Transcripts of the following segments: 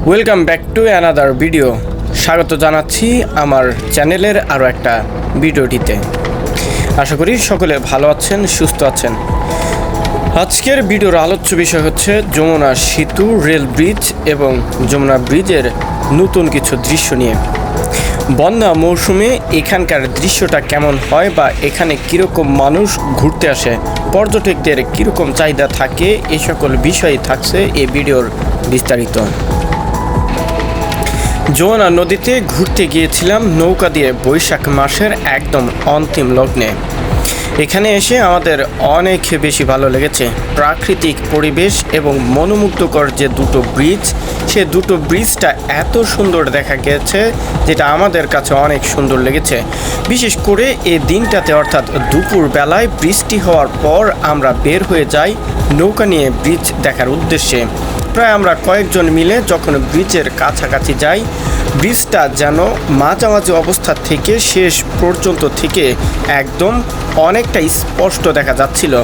Welcome back to another video. স্বাগত জানাচ্ছি আমার চ্যানেলের আরও একটা ভিডিওটিতে। আশা করি সকলে ভালো আছেন, সুস্থ আছেন। আজকের ভিডিওর আলোচ্য বিষয় হচ্ছে যমুনা সেতু, রেল ব্রিজ এবং যমুনা ব্রিজের নতুন কিছু দৃশ্য নিয়ে। বন্যা মৌসুমে এখানকার দৃশ্যটা কেমন হয় বা এখানে কীরকম মানুষ ঘুরতে আসে, পর্যটকদের কীরকম চাহিদা থাকে, এই সকল বিষয়ই থাকছে এই ভিডিওর বিস্তারিত। যমুনা নদীতে ঘুরতে গিয়েছিলাম নৌকা দিয়ে বৈশাখ মাসের একদম অন্তিম লগ্নে। এখানে এসে আমাদের অনেক বেশি ভালো লেগেছে। প্রাকৃতিক পরিবেশ এবং মনোমুগ্ধকর যে দুটো ব্রিজ, সে দুটো ব্রিজটা এত সুন্দর দেখা গেছে যেটা আমাদের কাছে অনেক সুন্দর লেগেছে। বিশেষ করে এই দিনটাতে অর্থাৎ দুপুর বেলায় বৃষ্টি হওয়ার পর আমরা বের হয়ে যাই নৌকা নিয়ে ব্রিজ দেখার উদ্দেশ্যে। প্রায় আমরা কয়েকজন মিলে যখন ব্রিজের কাছাকাছি যাই, ব্রিজটা যেন মাঝামাঝি অবস্থা থেকে শেষ পর্যন্ত থেকে একদম অনেকটা স্পষ্ট দেখা যাচ্ছিল।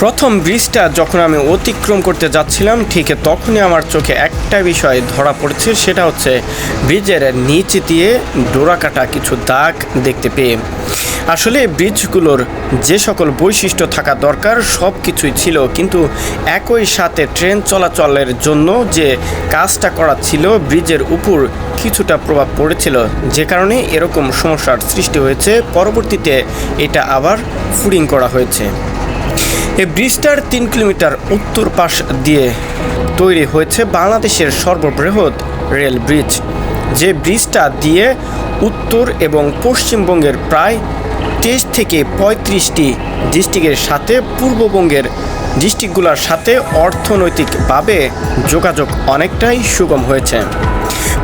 প্রথম ব্রিজটা যখন আমি অতিক্রম করতে যাচ্ছিলাম, ঠিক তখনই আমার চোখে একটা বিষয় ধরা পড়েছে, সেটা হচ্ছে ব্রিজের নিচে দিয়ে ডোরাকাটা কিছু দাগ দেখতে পেয়ে। আসলে ব্রিজগুলোর যে সকল বৈশিষ্ট্য থাকা দরকার সব কিছুই ছিল, কিন্তু একই সাথে ট্রেন চলাচলের জন্য যে কাজটা করা ছিল ব্রিজের উপর কিছুটা প্রভাব পড়েছিল, যে কারণে এরকম সমস্যার সৃষ্টি হয়েছে। পরবর্তীতে এটা আবার ফুডিং করা হয়েছে। এই ব্রিজটার 3 কিলোমিটার উত্তর পাশ দিয়ে তৈরি হয়েছে বাংলাদেশের সর্ববৃহৎ রেল ব্রিজ, যে ব্রিজটা দিয়ে উত্তর এবং পশ্চিমবঙ্গের প্রায় 23 থেকে 35টি ডিস্ট্রিক্টের সাথে পূর্ববঙ্গের ডিস্ট্রিক্টগুলোর সাথে অর্থনৈতিকভাবে যোগাযোগ অনেকটাই সুগম হয়েছে।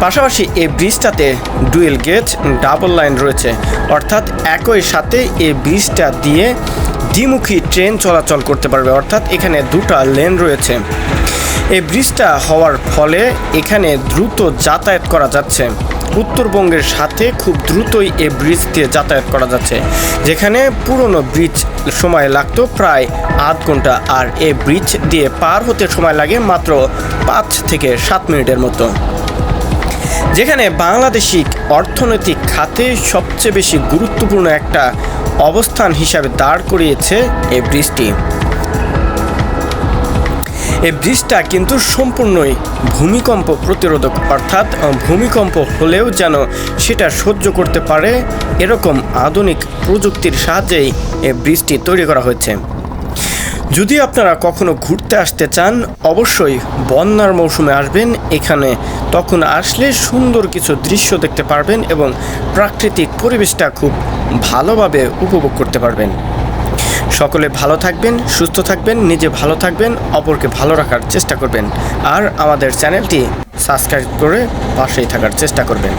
পাশাপাশি এই ব্রিজটাতে ডুয়েল গেজ ডাবল লাইন রয়েছে, অর্থাৎ একই সাথে এই ব্রিজটা দিয়ে দ্বিমুখী ট্রেন চলাচল করতে পারবে, অর্থাৎ এখানে দুটো লেন রয়েছে। এই ব্রিজটা হওয়ার ফলে এখানে দ্রুত যাতায়াত করা যাচ্ছে। উত্তরবঙ্গের সাথে খুব দ্রুতই এই ব্রিজ দিয়ে যাতায়াত করা যাচ্ছে, যেখানে পুরনো ব্রিজ সময় লাগতো প্রায় আধ ঘন্টা, আর এই ব্রিজ দিয়ে পার হতে সময় লাগে মাত্র 5 থেকে 7 মিনিটের মতো। যেখানে বাংলাদেশি অর্থনৈতিক খাতে সবচেয়ে বেশি গুরুত্বপূর্ণ একটা অবস্থান হিসাবে দাঁড় করিয়েছে এই ব্রিজটি। এই ব্রিজটা কিন্তু সম্পূর্ণই ভূমিকম্প প্রতিরোধক, অর্থাৎ ভূমিকম্প হলেও যেন সেটা সহ্য করতে পারে এরকম আধুনিক প্রযুক্তির সাহায্যেই এই ব্রিজটি তৈরি করা হয়েছে। যদি আপনারা কখনো ঘুরতে আসতে চান, অবশ্যই বন্যার মৌসুমে আসবেন এখানে। তখন আসলে সুন্দর কিছু দৃশ্য দেখতে পারবেন এবং প্রাকৃতিক পরিবেশটা খুব ভালোভাবে উপভোগ করতে পারবেন। সকলে ভালো থাকবেন, সুস্থ থাকবেন, নিজে ভালো থাকবেন, অপরকে ভালো রাখার চেষ্টা করবেন, আর আমাদের চ্যানেলটি সাবস্ক্রাইব করে পাশেই থাকার চেষ্টা করবেন।